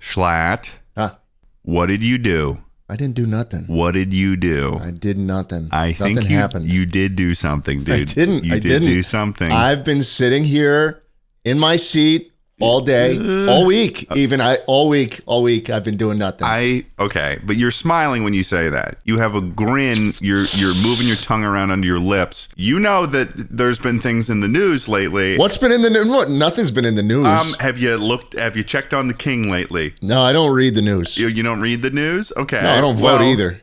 Schlatt, Huh? what did you do? I didn't do nothing. What did you do? I did nothing. I nothing think happened. you did do something, dude. I didn't. You did do something. I've been sitting here in my seat all day, all week. All week. I've been doing nothing. Okay, but you're smiling when you say that. You have a grin. You're moving your tongue around under your lips. You know that there's been things in the news lately. What's been in the news? What? Nothing's been in the news. Have you checked on the king lately? No, I don't read the news. You don't read the news? Okay. No, I don't vote either.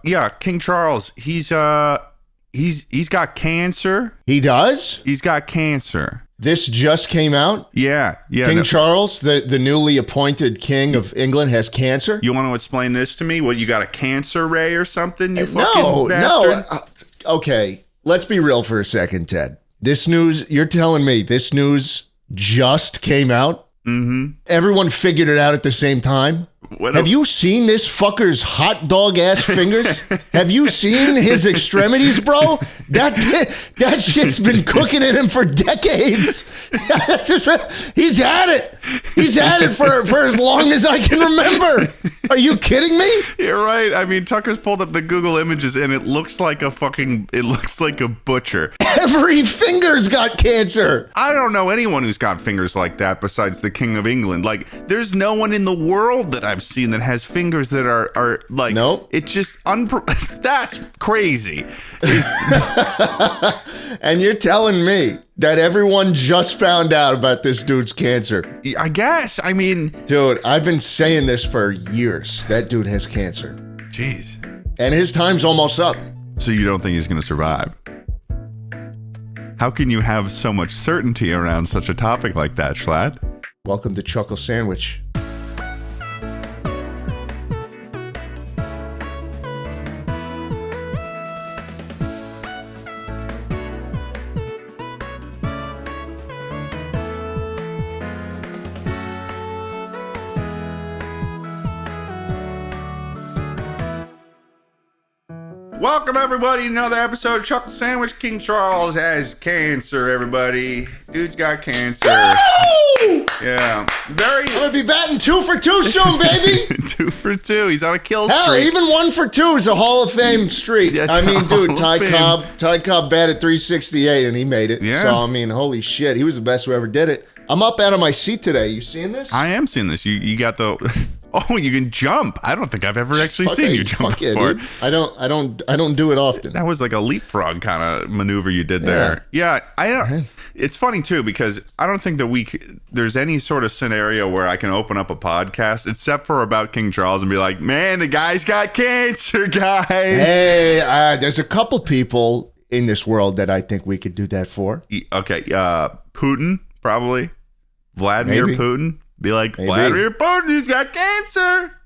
Yeah, King Charles. He's got cancer. He does? He's got cancer. This just came out? Yeah. King Charles, the newly appointed king of England, has cancer? You want to explain this to me? What, you got a cancer ray or something? You No. bastard? Okay, let's be real for a second, Ted. This news, you're telling me this news just came out? Mm-hmm. Everyone figured it out at the same time? Have you seen this fucker's hot dog ass fingers? Have you seen his extremities, bro? That shit's been cooking in him for decades. He's had it. He's had it for as long as I can remember. Are you kidding me? You're right. I mean, Tucker's pulled up the Google images and it looks like a butcher. Every finger's got cancer. I don't know anyone who's got fingers like that besides the King of England. Like, there's no one in the world that I've seen that has fingers that are like, nope. It's just that's crazy. And you're telling me that everyone just found out about this dude's cancer? I guess. I mean, dude, I've been saying this for years. That dude has cancer. Jeez. And his time's almost up. So you don't think he's going to survive? How can you have so much certainty around such a topic like that, Schlatt? Welcome to Chuckle Sandwich. Welcome, everybody, to another episode of Chuckle Sandwich. King Charles has cancer, everybody. Dude's got cancer. Woo! Yeah. I'm going to be batting 2 for 2 soon, baby. 2 for 2. He's on a kill streak. Hell, even 1 for 2 is a Hall of Fame streak. Yeah, I mean, dude, Ty Cobb batted 368 and he made it. Yeah. So, I mean, holy shit. He was the best who ever did it. I'm up out of my seat today. You seeing this? I am seeing this. You got the... Oh, you can jump. I don't think I've ever actually seen you jump before. Dude. I don't do it often. That was like a leapfrog kind of maneuver you did there. Yeah, I don't. It's funny too because I don't think that there's any sort of scenario where I can open up a podcast except for about King Charles and be like, man, the guy's got cancer, guys. Hey, there's a couple people in this world that I think we could do that for. Okay, Putin probably, Vladimir Maybe. Putin. Be like, Maybe. Vladimir Putin, he's got cancer.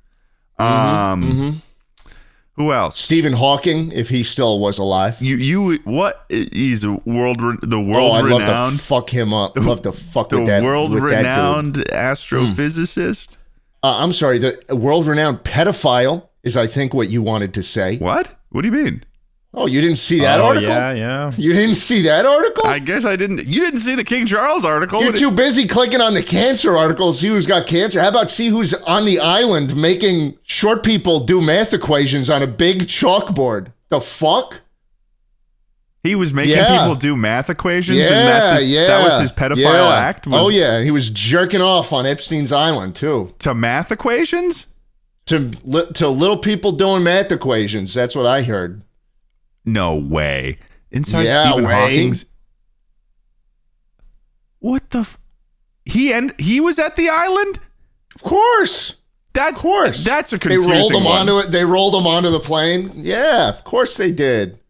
Who else? Stephen Hawking, if he still was alive. What? He's the world I'd renowned. love to fuck him up. Love to fuck with that. The world renowned dude. astrophysicist. I'm sorry. The world renowned pedophile is, I think, what you wanted to say. What? What do you mean? Oh, you didn't see that article? Yeah. You didn't see that article? I guess I didn't. You didn't see the King Charles article. You're too busy clicking on the cancer article to see who's got cancer. How about see who's on the island making short people do math equations on a big chalkboard? The fuck? He was making people do math equations? Yeah, That was his pedophile act? He was jerking off on Epstein's Island, too. To math equations? To little people doing math equations. That's what I heard. No way. Inside Stephen Hawking's. What the? He was at the island? Of course. Of course. That's a confusing They rolled him one. onto it. They rolled him onto the plane. Yeah, of course they did.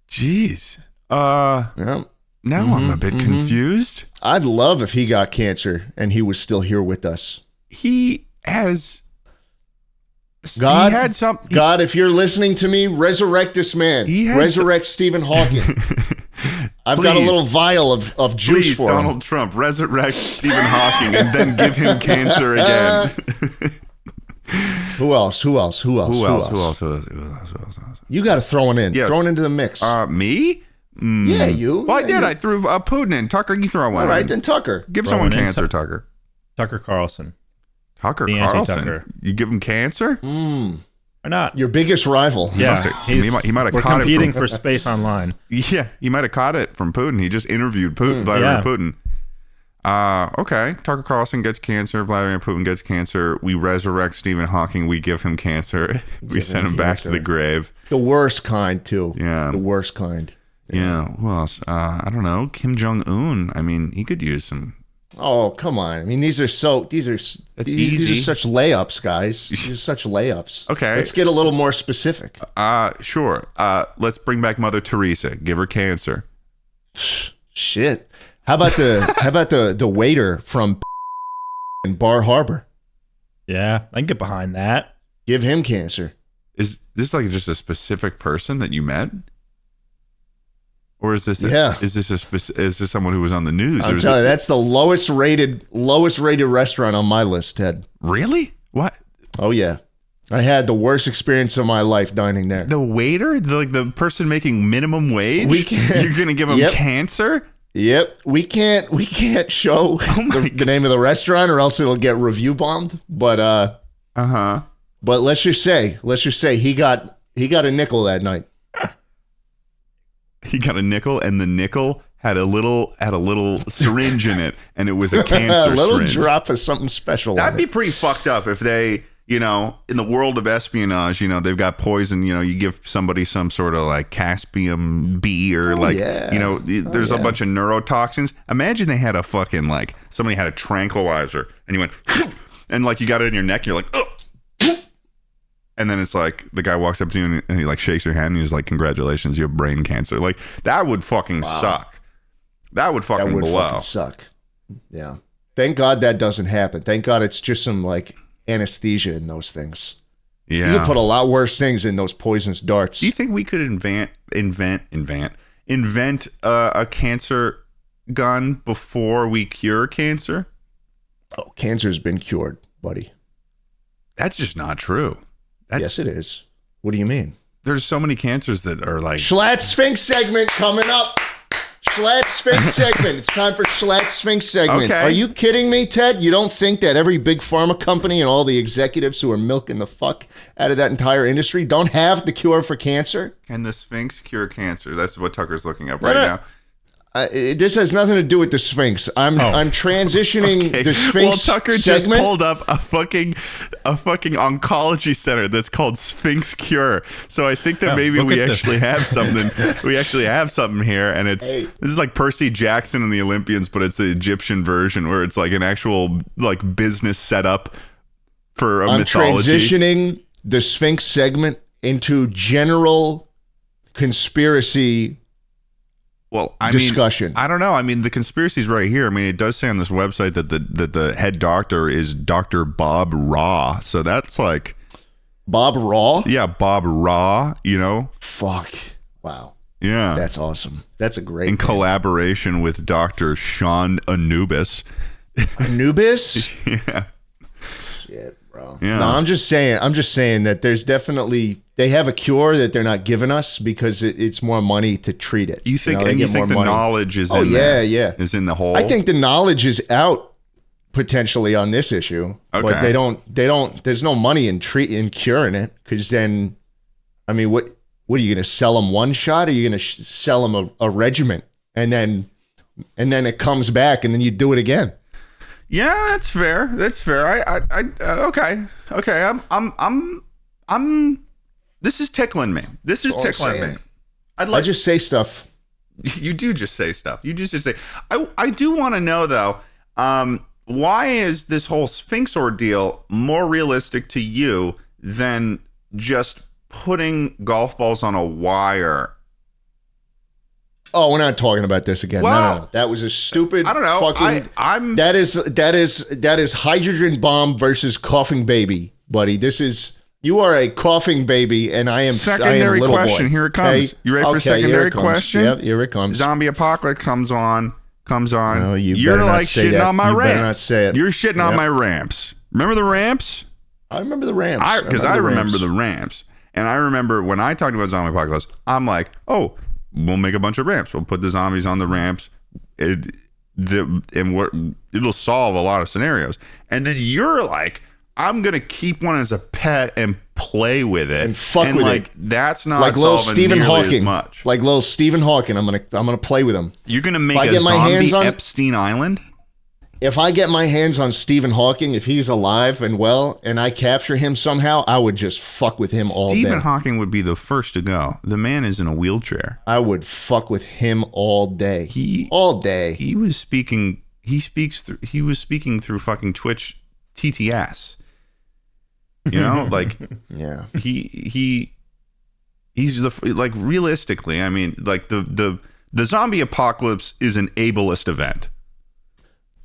Jeez. Yeah. Now I'm a bit confused. I'd love if he got cancer and he was still here with us. He has... God, he had some, God, if you're listening to me, resurrect this man. Resurrect Stephen Hawking. I've got a little vial of juice please, for Donald him. Trump, resurrect Stephen Hawking and then give him cancer again. Who else? Who else? You got to throw one in. Yeah. Throw it into the mix. Me? Yeah, you. Well, I did. I threw Putin in. Tucker, you throw one All right, in. then Tucker. Give someone cancer, Tucker. Tucker Carlson. Tucker The Carlson. anti-Tucker. You give him cancer? Why not? Your biggest rival. Yeah, he might have we're caught competing it from, for space online. Yeah, he might have caught it from Putin. He just interviewed Vladimir Putin. Okay, Tucker Carlson gets cancer. Vladimir Putin gets cancer. We resurrect Stephen Hawking. We give him cancer. We send him back to the grave. The worst kind, too. Yeah. The worst kind. Yeah. Who else? I don't know. Kim Jong-un. I mean, he could use some. Oh, come on. I mean, these are such layups, guys. These are such layups. Okay. Let's get a little more specific. Sure. Let's bring back Mother Teresa. Give her cancer. Shit. How about the waiter from in Bar Harbor? Yeah, I can get behind that. Give him cancer. Is this like just a specific person that you met? Or is this is this someone who was on the news? I'm telling you, that's the lowest rated restaurant on my list, Ted. Really? What? Oh yeah. I had the worst experience of my life dining there. The waiter? The person making minimum wage? You're going to give him cancer? Yep. We can't show the name of the restaurant or else it'll get review bombed. But but let's just say he got a nickel that night. He got a nickel, and the nickel had a little syringe in it, and it was a cancer a little syringe. Drop of something special. That'd be pretty fucked up if they, in the world of espionage, they've got poison. You give somebody some sort of like Caspium B or there's a bunch of neurotoxins. Imagine they had a fucking somebody had a tranquilizer, and you went, and you got it in your neck, and you're like, oh. And then it's like the guy walks up to you and he shakes your hand and he's like, congratulations, you have brain cancer. That would fucking suck. That would fucking blow. Suck. Yeah. Thank God that doesn't happen. Thank God it's just some anesthesia in those things. Yeah. You could put a lot worse things in those poisonous darts. Do you think we could invent a cancer gun before we cure cancer? Oh, cancer's been cured, buddy. That's just not true. Yes, it is. What do you mean? There's so many cancers that are Schlatt Sphinx segment coming up. Schlatt Sphinx segment. It's time for Schlatt Sphinx segment. Okay. Are you kidding me, Ted? You don't think that every big pharma company and all the executives who are milking the fuck out of that entire industry don't have the cure for cancer? Can the Sphinx cure cancer? That's what Tucker's looking up right now. This has nothing to do with the Sphinx. I'm transitioning the Sphinx Tucker segment. Just pulled up a fucking oncology center that's called Sphinx Cure. So I think that maybe we actually have something. We actually have something here, and this is like Percy Jackson and the Olympians, but it's the Egyptian version where it's like an actual business setup for a mythology. I'm transitioning the Sphinx segment into general conspiracy. Well, discussion. I don't know. I mean, the conspiracy's right here. I mean, it does say on this website that the head doctor is Dr. Bob Raw. So that's Bob Raw? Yeah, Bob Raw, Fuck. Wow. Yeah. That's awesome. That's a great In collaboration with Dr. Sean Anubis. Anubis? Yeah. Shit, bro. Yeah. No, I'm just saying that there's definitely they have a cure that they're not giving us because it's more money to treat it. You think the knowledge is is in the hole? I think the knowledge is out potentially on this issue, but they don't there's no money in curing it because then what are you going to sell them one shot or are you going to sell them a regimen and then it comes back and then you do it again? Yeah, that's fair. Okay. I'm this is tickling me. I just say stuff. You do just say stuff. You just say. I do want to know though. Why is this whole Sphinx ordeal more realistic to you than just putting golf balls on a wire? Oh, we're not talking about this again. Well, no. That was a stupid. I don't know. Fucking, that is hydrogen bomb versus coughing baby, buddy. You are a coughing baby, and I am secondary little question. Boy. Here it comes. Okay? You ready for secondary question? Yep, here it comes. Zombie apocalypse comes on. No, You're shitting on my ramps. Better not say it. You're shitting on my ramps. Remember the ramps? I remember the ramps. Because I remember the ramps. And I remember when I talked about zombie apocalypse, I'm like, oh, we'll make a bunch of ramps. We'll put the zombies on the ramps. it'll solve a lot of scenarios. And then you're like, I'm gonna keep one as a pet and play with it and fuck with like, it. That's not like little Stephen Hawking. As much. Like little Stephen Hawking. I'm gonna play with him. You're gonna make a zombie Epstein Island. If I get my hands on Stephen Hawking, if he's alive and well, and I capture him somehow, I would just fuck with him all day. Stephen Hawking would be the first to go. The man is in a wheelchair. I would fuck with him all day. All day. He was speaking. He was speaking through fucking Twitch TTS. You know, like yeah. He's like realistically. I mean, like the zombie apocalypse is an ableist event.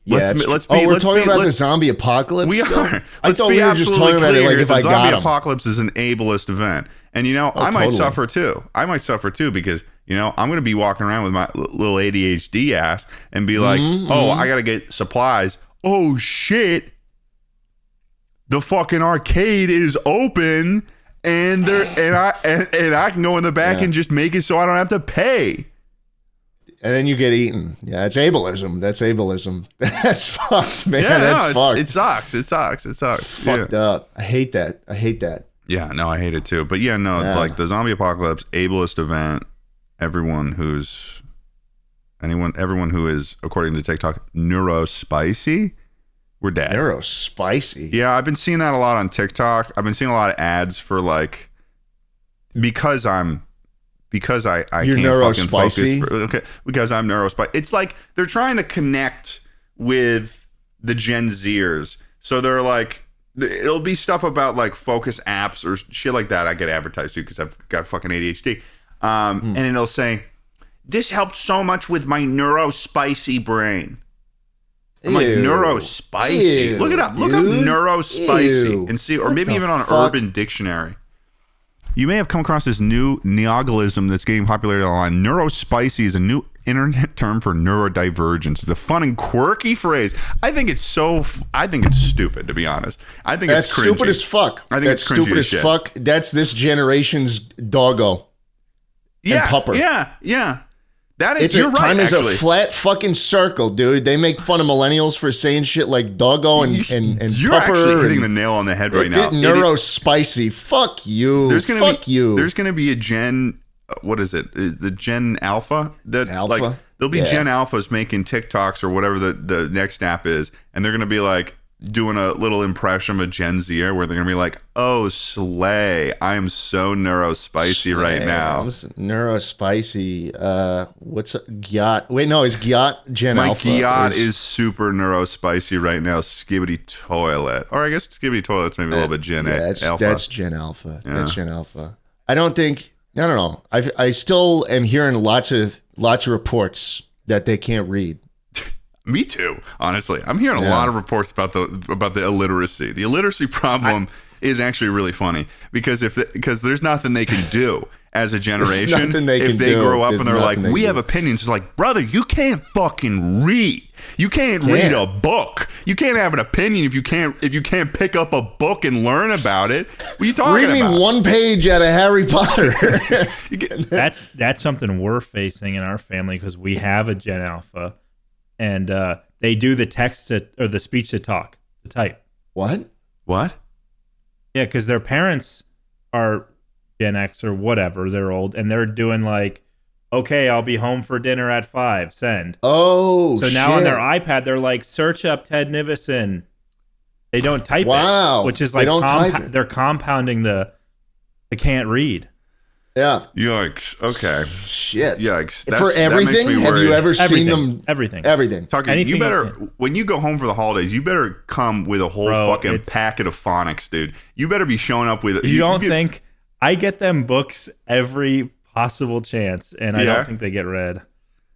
Yeah, we're talking about the zombie apocalypse. We are. I thought we were just talking about it like if I got him. The zombie apocalypse is an ableist event, and you know, I might suffer too. I might suffer too because you know I'm going to be walking around with my little ADHD ass and be like, I got to get supplies. Oh shit! The fucking arcade is open, and I can go in the back and just make it so I don't have to pay. And then you get eaten. Yeah, it's ableism. That's ableism. That's fucked, man. That's fucked. It sucks. Fucked up. I hate that. Yeah, no, I hate it too. But like the zombie apocalypse, ableist event, everyone who is, according to TikTok, neurospicy, we're dead. Neurospicy? Yeah, I've been seeing that a lot on TikTok. I've been seeing a lot of ads for like, because I You're can't fucking focus. Okay, because I'm neurospicy. It's like they're trying to connect with the Gen Zers. So they're like, it'll be stuff about like focus apps or shit like that. I get advertised to because I've got fucking ADHD. And it'll say, this helped so much with my neurospicy brain. I'm like, neurospicy? Look it up. Look up neurospicy and see, or maybe even on Urban Dictionary. You may have come across this new neologism that's getting popularity online. Neurospicy is a new internet term for neurodivergence. It's a fun and quirky phrase. I think it's stupid, to be honest. I think that's it's cringy. Stupid as fuck. I think that's it's stupid as fuck. That's this generation's doggo. Yeah, and pupper. Yeah. You're right, time is actually. A flat fucking circle, dude. They make fun of millennials for saying shit like doggo and you're pupper. You're actually hitting the nail on the head right now. Neurospicy. Fuck you. There's going to be a Gen, what is it? The Gen Alpha? Alpha? Like, there'll be Gen Alphas making TikToks or whatever the next app is, and they're going to be like doing a little impression of a Gen Zer where they're going to be like, oh, slay. I am so neurospicy right now. Neurospicy. What's Gyat? Wait, no, is Gyat Gen Alpha? My Gyat is super neurospicy right now. Skibbity toilet. Or I guess Skibbity toilet's maybe a little bit Gen Alpha. That's Gen Alpha. Yeah. That's Gen Alpha. I don't know. I still am hearing lots of reports that they can't read. Me too, honestly. I'm hearing a lot of reports about the illiteracy. The illiteracy problem is actually really funny because there's nothing they can do as a generation if they grow up and they're like, we have opinions. It's like, brother, you can't fucking read. You can't read a book. You can't have an opinion if you can't pick up a book and learn about it. What are you talking about? Read me one page out of Harry Potter. That's something we're facing in our family because we have a Gen Alpha. And they do the text or the speech to talk, to type. What? Yeah, because their parents are Gen X or whatever. They're old. And they're doing like, okay, I'll be home for dinner at 5. Send. Oh, so now on their iPad, they're like, search up Ted Nivison. They don't type it. Which is like, they're compounding the can't read. Yeah. Yikes. Okay. Shit. Yikes. For everything? Have you ever seen them? Everything. Talking, you better, when you go home for the holidays, you better come with a whole fucking packet of phonics, dude. You better be showing up with... You don't think... I get them books every possible chance, and I don't think they get read.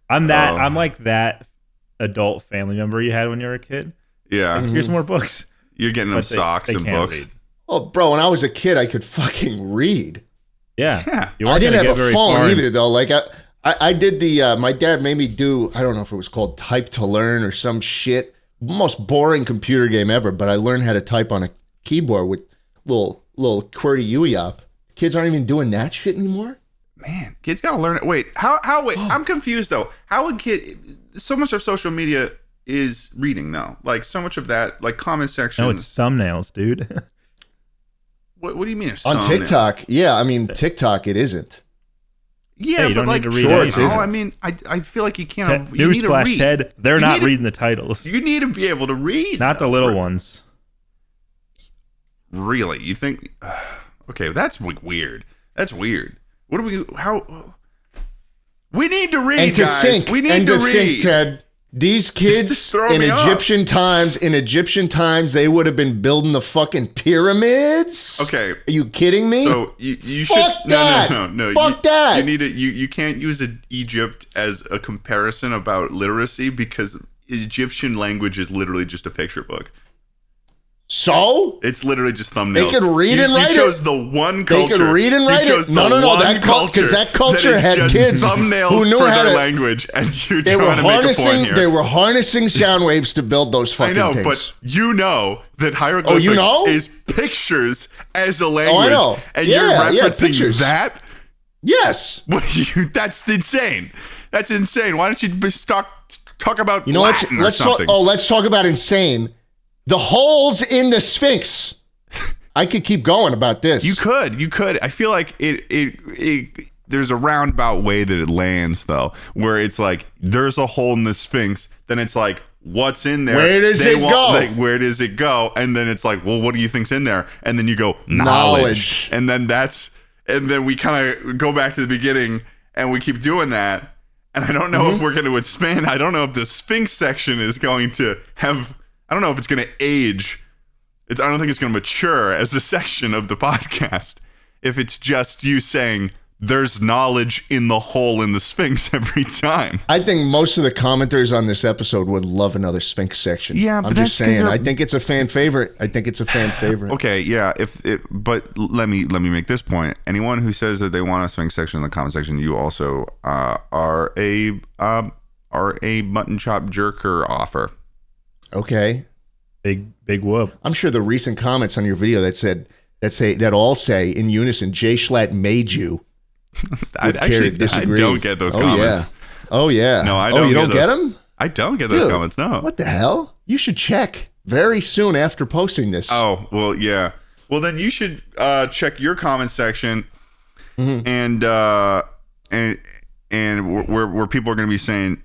I'm like that adult family member you had when you were a kid. Yeah. Like, here's more books. You're getting them socks and books. Read. Oh, bro, when I was a kid, I could fucking read. Yeah. I didn't have a phone either, though. Like, I did my dad made me do, I don't know if it was called Type to Learn or some shit. Most boring computer game ever, but I learned how to type on a keyboard with little QWERTY UEOP. Kids aren't even doing that shit anymore? Man, kids got to learn it. Wait, wait, I'm confused though. How would so much of social media is reading though? Like so much of that, like comment sections. No, it's thumbnails, dude. What do you mean? On TikTok, yeah, I mean TikTok, it isn't. Yeah, hey, you but don't like, need to read anything. I mean, I feel like you can't. Newsflash, Ted, they're not reading the titles. You need to be able to read. Not the little ones. Really? You think? Okay, that's weird. That's weird. What do we? How? We need to read, and to guys. think, we need and to read. think, Ted. These kids in Egyptian times, they would have been building the fucking pyramids. Okay, are you kidding me? So you Fuck should that. no. Fuck that. You need to you can't use Egypt as a comparison about literacy because Egyptian language is literally just a picture book. So it's literally just thumbnails. They could read and write it. You chose the one culture. They could read and write it. No. That because that culture had kids thumbnails who knew for how their to language, and you're trying to make a point here. They were harnessing sound waves to build those fucking things. I know, but you know that hieroglyphics is pictures as a language. Oh, I know. And you're referencing that? Yes. That's insane. That's insane. Why don't you just talk about Latin or something? Let's talk about insane. The holes in the Sphinx. I could keep going about this. You could. I feel like there's a roundabout way that it lands though, where it's like there's a hole in the Sphinx, then it's like what's in there? Where does it go? Like, where does it go? And then it's like, well, what do you think's in there? And then you go knowledge. And then we kind of go back to the beginning and we keep doing that. And I don't know if we're going to expand. I don't know if the Sphinx section is going to have. I don't know if it's going to age. I don't think it's going to mature as a section of the podcast if it's just you saying there's knowledge in the hole in the Sphinx every time. I think most of the commenters on this episode would love another Sphinx section. Yeah, but I'm just saying. I think it's a fan favorite. Okay, yeah. But let me make this point. Anyone who says that they want a Sphinx section in the comment section, you also are a mutton chop jerker offer. Okay. Big whoop. I'm sure the recent comments on your video that all say in unison, Jay Schlatt made you. I don't get those comments. Oh yeah. No, I don't. Oh, you don't get them? I don't get those comments. No. What the hell? You should check very soon after posting this. Oh well, yeah. Well, then you should check your comment section, and where people are going to be saying.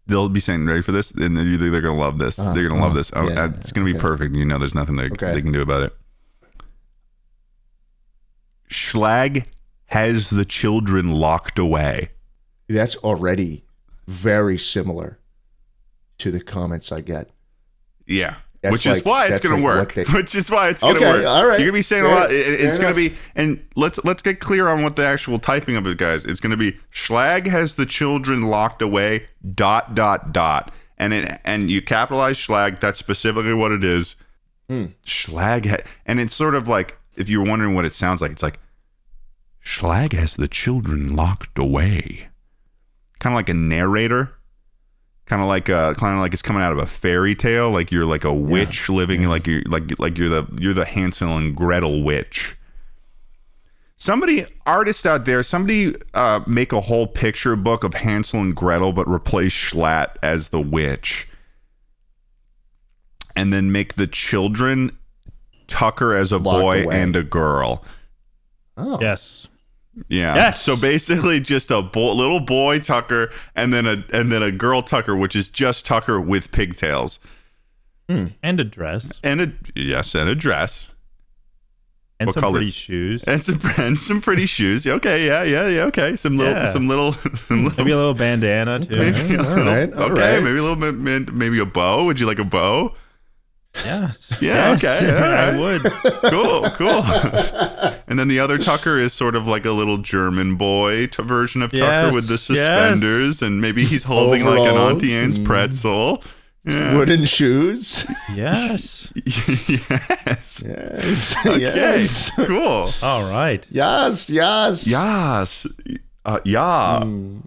They'll be saying, ready for this? And they're going to love this. They're going to love this. It's going to be perfect. You know, there's nothing they can do about it. Schlag has the children locked away. That's already very similar to the comments I get. Yeah. Which is why it's going to work. Which is why it's going to work. All right. You're going to be saying a lot. It's going to be, and let's get clear on what the actual typing of it, guys. It's going to be Schlag has the children locked away, ... And you capitalize Schlag. That's specifically what it is. Schlag, and it's sort of like, if you're wondering what it sounds like, it's like, Schlag has the children locked away. Kind of like a narrator. Kind of like it's coming out of a fairy tale, like you're like a witch living, like you're the Hansel and Gretel witch. Artist out there, make a whole picture book of Hansel and Gretel, but replace Schlatt as the witch, and then make the children Tucker as a boy and a girl. Oh yes. Yeah. Yes. So basically, just a little boy Tucker, and then a girl Tucker, which is just Tucker with pigtails, and a dress, and a dress, and what some color? Pretty shoes, and some pretty shoes. Okay, yeah. Okay, some little, maybe a little bandana too. Maybe all right. Maybe a little bit, maybe a bow. Would you like a bow? Yes. Yeah. Yes. Okay. All right. I would. Cool. And then the other Tucker is sort of like a little German boy version of Tucker with the suspenders, and maybe he's holding like an Auntie Anne's pretzel. Yeah. Wooden shoes. Yes. Yes. Okay. Yes. Cool. All right. Yes.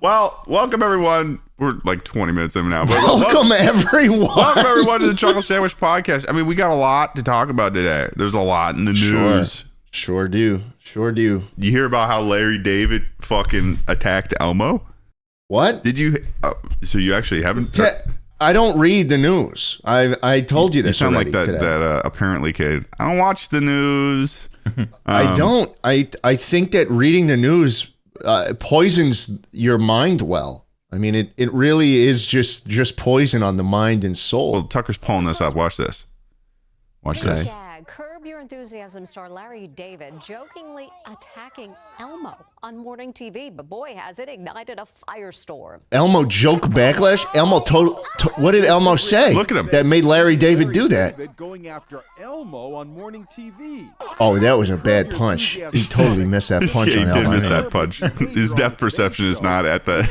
Well, welcome everyone. We're like 20 minutes in now. But welcome everyone. Welcome everyone to the Chuckle Sandwich podcast. I mean, we got a lot to talk about today. There's a lot in the news. Sure do. You hear about how Larry David fucking attacked Elmo? What? Did you? So you actually haven't? I don't read the news. I told you this. You sound already like today. that apparently kid. I don't watch the news. I don't. I think that reading the news poisons your mind. Well, I mean, it really is just poison on the mind and soul. Well, Tucker's pulling this up. Watch this. Watch this. Curb Your Enthusiasm star Larry David jokingly attacking Elmo on morning TV, but boy, has it ignited a firestorm. Elmo joke backlash. Elmo what did Elmo say? Look at him. That made Larry David do that. Going after Elmo on morning TV. Oh, that was a bad punch. He totally missed that punch Yeah, on he did Elmo. miss that punch. His depth perception is not at the.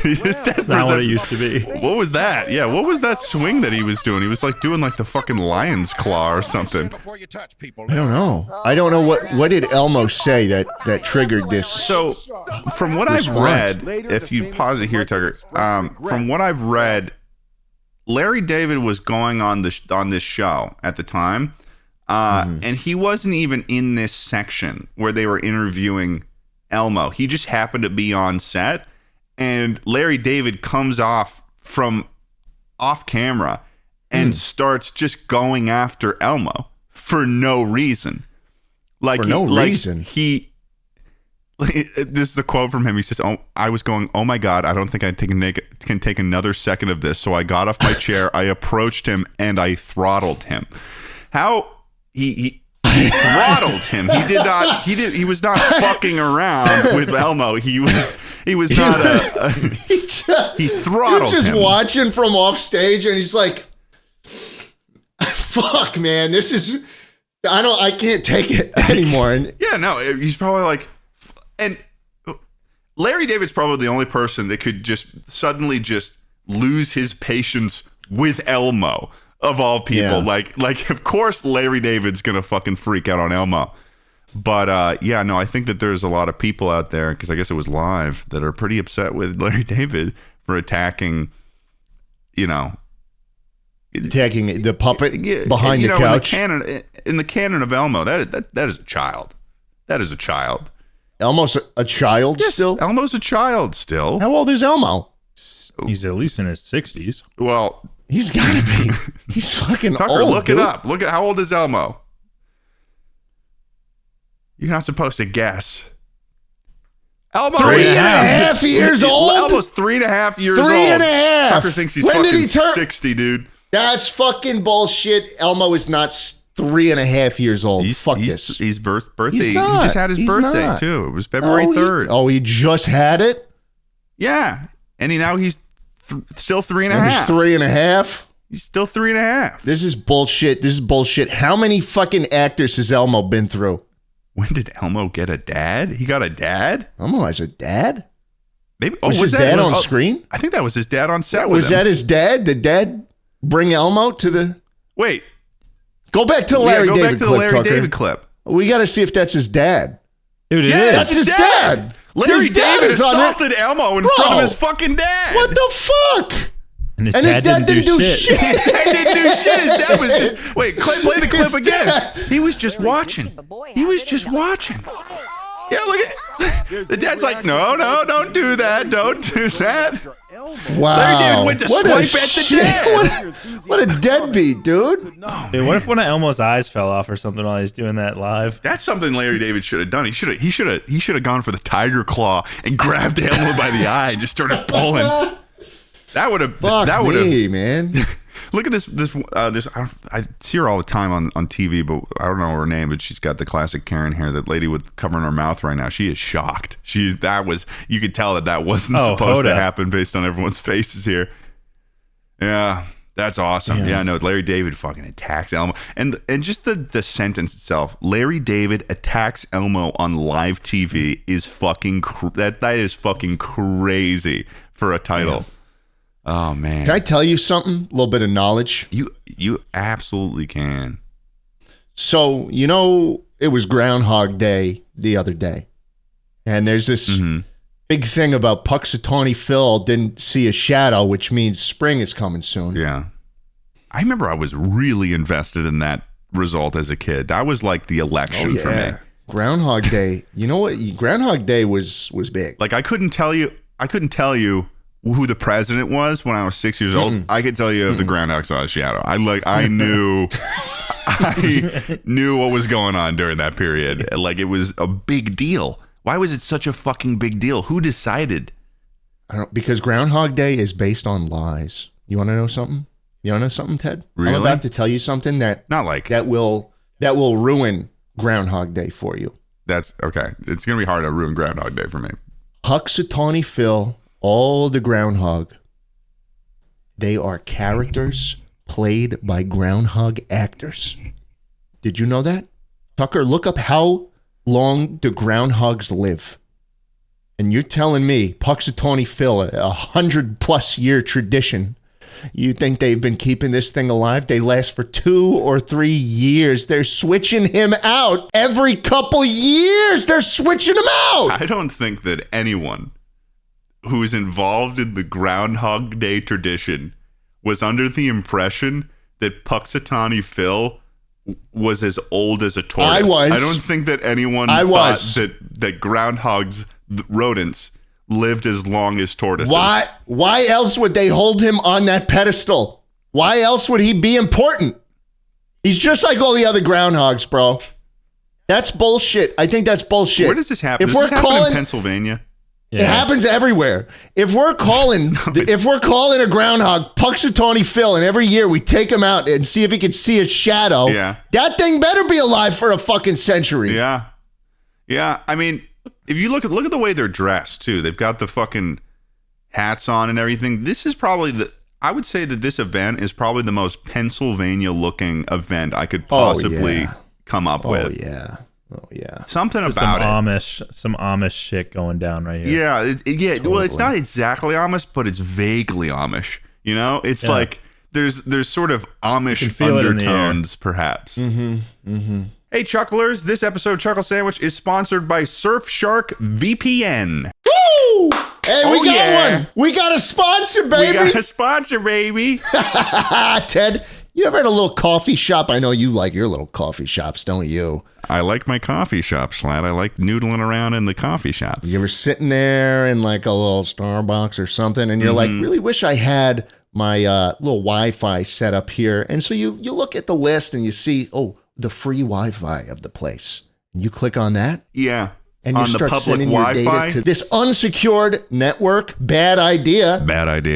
That's not what it used to be. What was that? Yeah, what was that swing that he was doing? He was like doing like the fucking lion's claw or something. I don't know. I don't know what did Elmo say that triggered this. So, from what I've read, if you pause it here, Tucker, from what I've read, Larry David was going on this show at the time, and he wasn't even in this section where they were interviewing Elmo. He just happened to be on set, and Larry David comes off camera and starts just going after Elmo for no reason. Like for no reason. This is a quote from him. He says, "Oh, I was going, oh my God, I don't think I can take another second of this. So I got off my chair, I approached him, and I throttled him." How he throttled him? He was not fucking around with Elmo. He was not he throttled him. He's just watching from off stage, and he's like, "Fuck, man, this is." I can't take it anymore. And yeah, no, he's probably like, and Larry David's probably the only person that could just suddenly just lose his patience with Elmo of all people. Yeah. Like of course Larry David's gonna fucking freak out on Elmo. But yeah, no, I think that there's a lot of people out there, because I guess it was live, that are pretty upset with Larry David for attacking, attacking the puppet behind the couch. In the canon of Elmo, that is a child. That is a child. Elmo's a child still? Elmo's a child still. How old is Elmo? He's at least in his 60s. Well, he's got to be. He's fucking Tucker, old. Look it up. Look at how old is Elmo. You're not supposed to guess. Elmo 3.5 years old? Elmo's 3.5 years old. 3.5. Tucker thinks he's When fucking did he turn 60, dude. That's fucking bullshit. Elmo is not 3.5 years old. Fuck this. He's birthday. He's He not. just had his He's birthday not. too. It was February 3rd. He just had it? Yeah, and he's still 3.5. He's 3.5? He's still 3.5. This is bullshit. How many fucking actors has Elmo been through? When did Elmo get a dad? He got a dad? Elmo has a dad? Maybe. Was his dad on screen? I think that was his dad on set with Was him. that his dad? Did dad bring Elmo to the... Wait. Go back to the Larry David clip, Tucker. David clip. We got to see if that's his dad. Dude, it Yeah, is. That's his dad. Larry His dad David is on it. assaulted Elmo in Bro. front of his fucking dad. What the fuck? And his dad didn't do shit. His dad didn't do shit. His dad was just... Wait, play the clip His again. dad- He was just watching. He was just watching. Yeah, look at... The dad's like, no, don't do that. Don't do that. Wow. Larry David went to What swipe a at the shit. dad. What a deadbeat, dude. Dude, what if one of Elmo's eyes fell off or something while he's doing that live? That's something Larry David should have done. He should have gone for the tiger claw and grabbed Elmo by the eye and just started pulling. That would have. Fuck that would me, have. man. Look at this. I see her all the time on TV, but I don't know her name. But she's got the classic Karen hair. That lady with covering her mouth right now. She is shocked. You could tell that wasn't supposed to happen based on everyone's faces here. Yeah, that's awesome. Yeah, no, Larry David fucking attacks Elmo, and just the sentence itself. Larry David attacks Elmo on live TV is fucking that is fucking crazy for a title. Yeah. Oh man! Can I tell you something? A little bit of knowledge. You absolutely can. So it was Groundhog Day the other day, and there's this big thing about Puxatawny Phil didn't see a shadow, which means spring is coming soon. Yeah, I remember I was really invested in that result as a kid. That was like the election for me. Groundhog Day. You know what? Groundhog Day was big. Like I couldn't tell you who the president was when I was 6 years old. I could tell you if the groundhog saw a shadow. I knew I knew what was going on during that period. Like it was a big deal. Why was it such a fucking big deal? Who decided? I don't, because Groundhog Day is based on lies. You want to know something? Ted? Really? I'm about to tell you something that will ruin Groundhog Day for you. That's okay. It's gonna be hard to ruin Groundhog Day for me. Puxatawny Phil, all the Groundhog, they are characters played by groundhog actors. Did you know that? Tucker, look up how long the groundhogs live. And you're telling me Puxatawny Phil, a 100+ year tradition, you think they've been keeping this thing alive? They last for 2 or 3 years. They're switching him out every couple years. They're switching him out. I don't think that anyone who is involved in the Groundhog Day tradition was under the impression that Puxatawny Phil was as old as a tortoise. I was. I don't think that anyone thought that groundhogs, rodents, lived as long as tortoises. Why else would they hold him on that pedestal? Why else would he be important? He's just like all the other groundhogs, bro. That's bullshit. I think that's bullshit. Where does this happen? If Does we're this happen calling, in Pennsylvania? It happens everywhere. If we're calling a groundhog Puxatawny Phil, and every year we take him out and see if he can see a shadow, that thing better be alive for a fucking century. Yeah. I mean, if you look at the way they're dressed too, they've got the fucking hats on and everything. This is probably I would say that this event is probably the most Pennsylvania looking event I could possibly come up with. Oh yeah. Something about some Amish shit going down right here. Yeah, totally. Well, it's not exactly Amish, but it's vaguely Amish. You know, it's like there's sort of Amish undertones, perhaps. Hey, Chucklers! This episode of Chuckle Sandwich is sponsored by Surfshark VPN. Woo! Hey, we got one. We got a sponsor, baby. Ted, you ever had a little coffee shop? I know you like your little coffee shops, don't you? I like my coffee shop, Schlatt. I like noodling around in the coffee shops. You ever sitting there in like a little Starbucks or something, and you're like, really wish I had my little Wi-Fi set up here. And so you look at the list and you see, the free Wi-Fi of the place. You click on that. Yeah. And you on start the public sending your Wi-Fi? data to this unsecured network. Bad idea.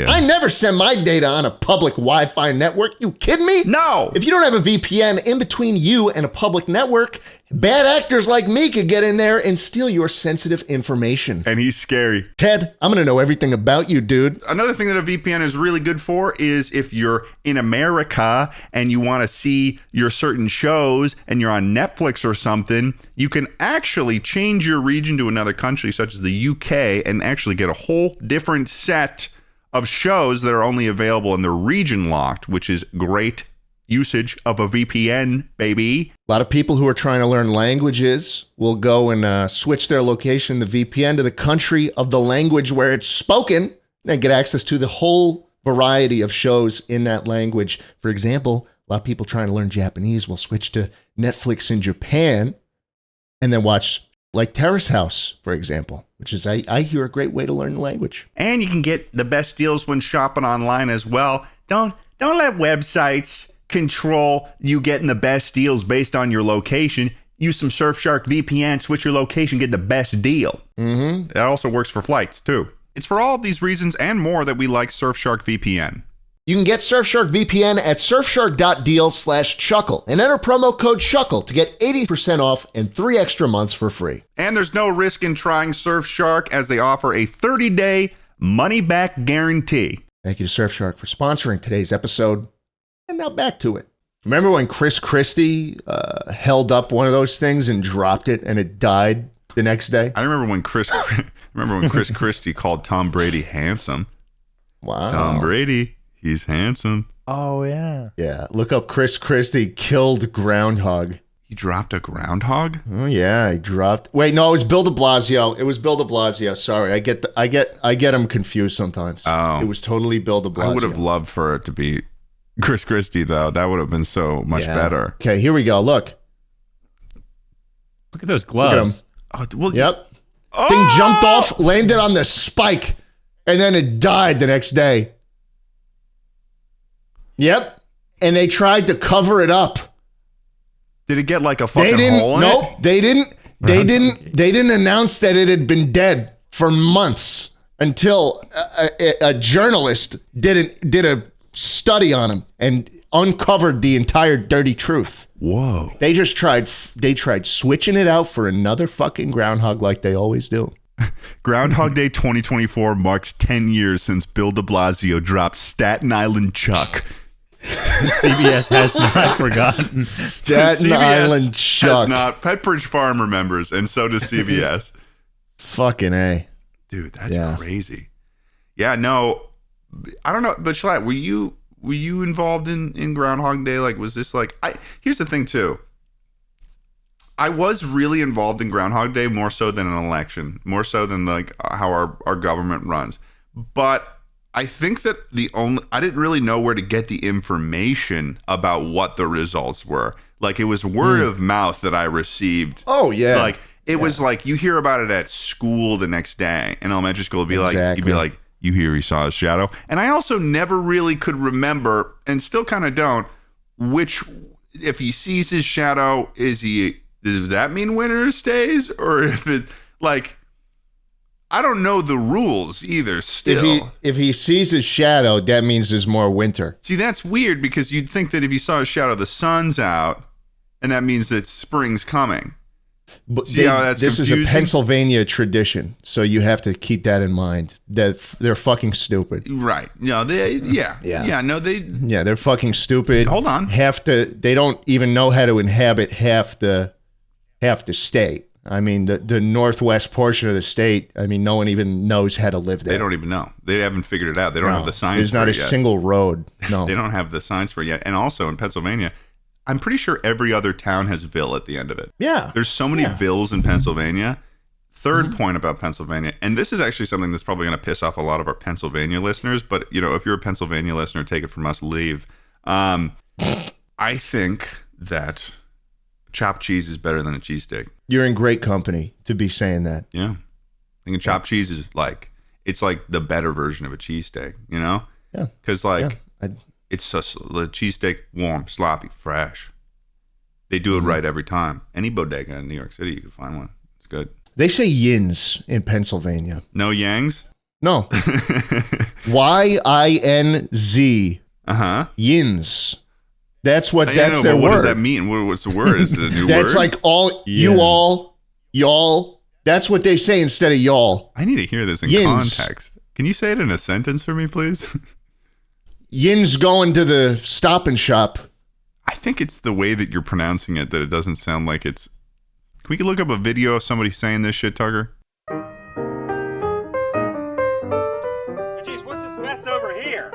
I never send my data on a public Wi-Fi network. You kidding me? No. If you don't have a VPN in between you and a public network, bad actors like me could get in there and steal your sensitive information. And he's scary. Ted, I'm going to know everything about you, dude. Another thing that a VPN is really good for is if you're in America and you want to see your certain shows and you're on Netflix or something, you can actually change your region to another country, such as the UK, and actually get a whole different set of shows that are only available in the region locked, which is great usage of a VPN, baby. A lot of people who are trying to learn languages will go and switch their location, the VPN, to the country of the language where it's spoken, and get access to the whole variety of shows in that language. For example, a lot of people trying to learn Japanese will switch to Netflix in Japan and then watch like Terrace House, for example, which is, I hear, a great way to learn the language. And you can get the best deals when shopping online as well. Don't let websites control you getting the best deals based on your location. Use some Surfshark VPN, switch your location, get the best deal. That also works for flights too. It's for all of these reasons and more that we like Surfshark VPN. You can get Surfshark VPN at surfshark.deal/chuckle and enter promo code chuckle to get 80% off and 3 extra months for free. And there's no risk in trying Surfshark, as they offer a 30-day money-back guarantee. Thank you to Surfshark for sponsoring today's episode. And now back to it. Remember when Chris Christie held up one of those things and dropped it and it died the next day? I remember when Chris Christie called Tom Brady handsome. Wow. Tom Brady, he's handsome. Oh, yeah. Yeah. Look up Chris Christie killed Groundhog. He dropped a groundhog? Oh, yeah. He dropped. Wait, no, it was Bill Deblasio. It was Bill Deblasio. Sorry. I get him confused sometimes. Oh. It was totally Bill Deblasio. I would have loved for it to be Chris Christie, though. That would have been so much better. Okay, here we go. Look. Look at those gloves. Oh, well, Yep. Thing jumped off, landed on the spike, and then it died the next day. Yep. And they tried to cover it up. Did it get like a fucking hole in it? They didn't. They didn't announce that it had been dead for months until a journalist did a study on him and uncovered the entire dirty truth. Whoa. They tried switching it out for another fucking groundhog like they always do. Groundhog Day 2024 marks 10 years since Bill Deblasio dropped Staten Island Chuck. CBS has not forgotten. Staten CBS Island Chuck. Has not. Petbridge Farm remembers, and so does CBS. Fucking A. Dude, that's crazy. Yeah, no, I don't know. But Schlatt, were you involved in Groundhog Day? Like, was this like? Here's the thing too. I was really involved in Groundhog Day more so than an election, more so than like how our government runs. But I think that I didn't really know where to get the information about what the results were. Like, it was word of mouth that I received. Oh yeah. Like it was like you hear about it at school the next day in elementary school. It'd be like, you'd be like, you hear he saw a shadow. And I also never really could remember, and still kind of don't, if he sees his shadow, does that mean winter stays? Or if it, like, I don't know the rules either still. If he sees his shadow, that means there's more winter. See, that's weird because you'd think that if you saw a shadow, the sun's out, and that means that spring's coming. But confusing? this is a Pennsylvania tradition, so you have to keep that in mind. That they're fucking stupid. Right. No, they're fucking stupid. Hold on. They don't even know how to inhabit half the state. I mean, the northwest portion of the state, I mean, no one even knows how to live there. They don't even know. They haven't figured it out. They don't have the science There's not a single road. No. They don't have the science for it yet. And also in Pennsylvania, I'm pretty sure every other town has Ville at the end of it. Yeah. There's so many Villes in Pennsylvania. Third point about Pennsylvania, and this is actually something that's probably going to piss off a lot of our Pennsylvania listeners, but, you know, if you're a Pennsylvania listener, take it from us, leave. I think that chopped cheese is better than a cheesesteak. You're in great company to be saying that. Yeah. I think chopped cheese is like, it's like the better version of a cheesesteak, you know? Yeah. Because like, it's just the cheesesteak, warm, sloppy, fresh. They do it right every time. Any bodega in New York City, you can find one. It's good. They say yins in Pennsylvania. No yangs? No. Y-I-N-Z. Uh-huh. Yins. That's their but word. What does that mean? What's the word? Is it a new word? That's like you all, y'all. That's what they say instead of y'all. I need to hear this in Yins. context. Can you say it in a sentence for me, please? Yin's going to the Stop and Shop. I think it's the way that you're pronouncing it that it doesn't sound like it's... Can we look up a video of somebody saying this shit, Tucker? Geez, what's this mess over here?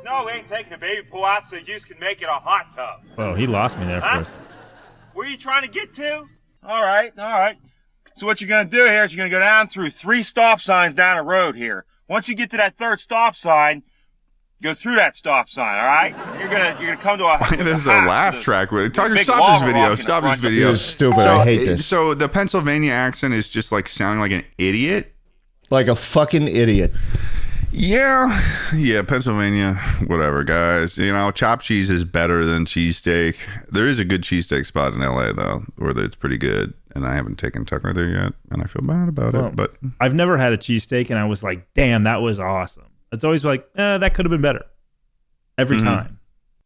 No, we ain't taking a baby pool out so you can make it a hot tub. Oh, he lost me there for a second. Where are you trying to get to? All right. So what you're going to do here is you're going to go down through 3 stop signs down a road here. Once you get to that 3rd stop sign, go through that stop sign, all right? You're gonna come to a This is a laugh track. Tucker, stop this video. Stop this video. This is stupid. I hate this. So the Pennsylvania accent is just like sounding like an idiot? Like a fucking idiot. Yeah, Pennsylvania, whatever, guys. You know, chopped cheese is better than cheesesteak. There is a good cheesesteak spot in LA, though, where it's pretty good. And I haven't taken Tucker there yet, and I feel bad about it. But I've never had a cheesesteak, and I was like, damn, that was awesome. It's always like, that could have been better. Every time.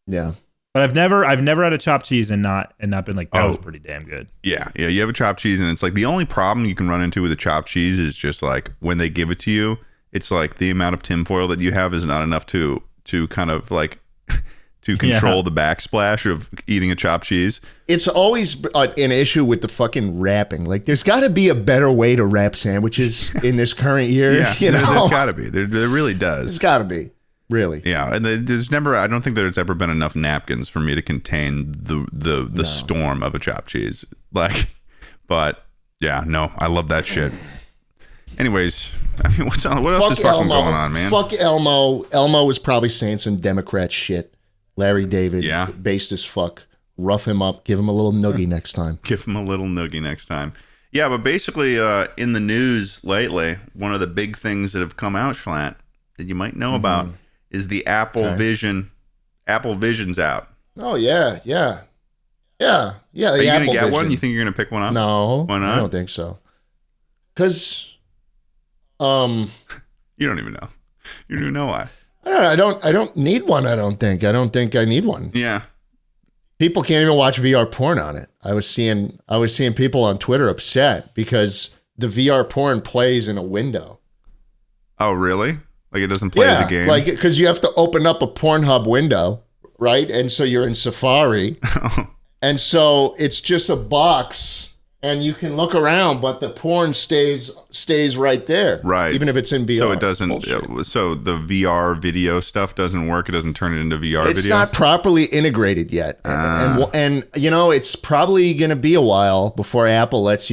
Yeah. But I've never had a chopped cheese and not been like, that was pretty damn good. Yeah. You have a chopped cheese, and it's like the only problem you can run into with a chopped cheese is just like when they give it to you, it's like the amount of tinfoil that you have is not enough to kind of like to control the backsplash of eating a chopped cheese. It's always an issue with the fucking wrapping. Like, there's got to be a better way to wrap sandwiches in this current year. Yeah, you know? There's got to be. There really does. There's got to be. Really. Yeah, and there's never. I don't think there's ever been enough napkins for me to contain the storm of a chopped cheese. Like, but yeah, no, I love that shit. Anyways, I mean, what else is fucking going on, man? Fuck Elmo. Elmo was probably saying some Democrat shit. Larry David, based as fuck. rough him up, give him a little noogie next time. Give him a little noogie next time. Yeah, but basically in the news lately, one of the big things that have come out, Schlatt, that you might know about is the Apple Vision. Apple Vision's out. Oh, yeah. Yeah. Are you going to get one? You think you're going to pick one up? No. Why not? I don't think so. Because... You don't even know. You don't even know why. I don't need one, I don't think. I don't think I need one. Yeah. People can't even watch VR porn on it. I was seeing people on Twitter upset because the VR porn plays in a window. Oh, really? Like it doesn't play as a game? Like because you have to open up a Pornhub window, right? And so you're in Safari. And so it's just a box and you can look around, but the porn stays right there. Right. Even if it's in VR. So it doesn't, so the VR video stuff doesn't work. It doesn't turn it into VR video. It's not properly integrated yet. And you know, it's probably going to be a while before Apple lets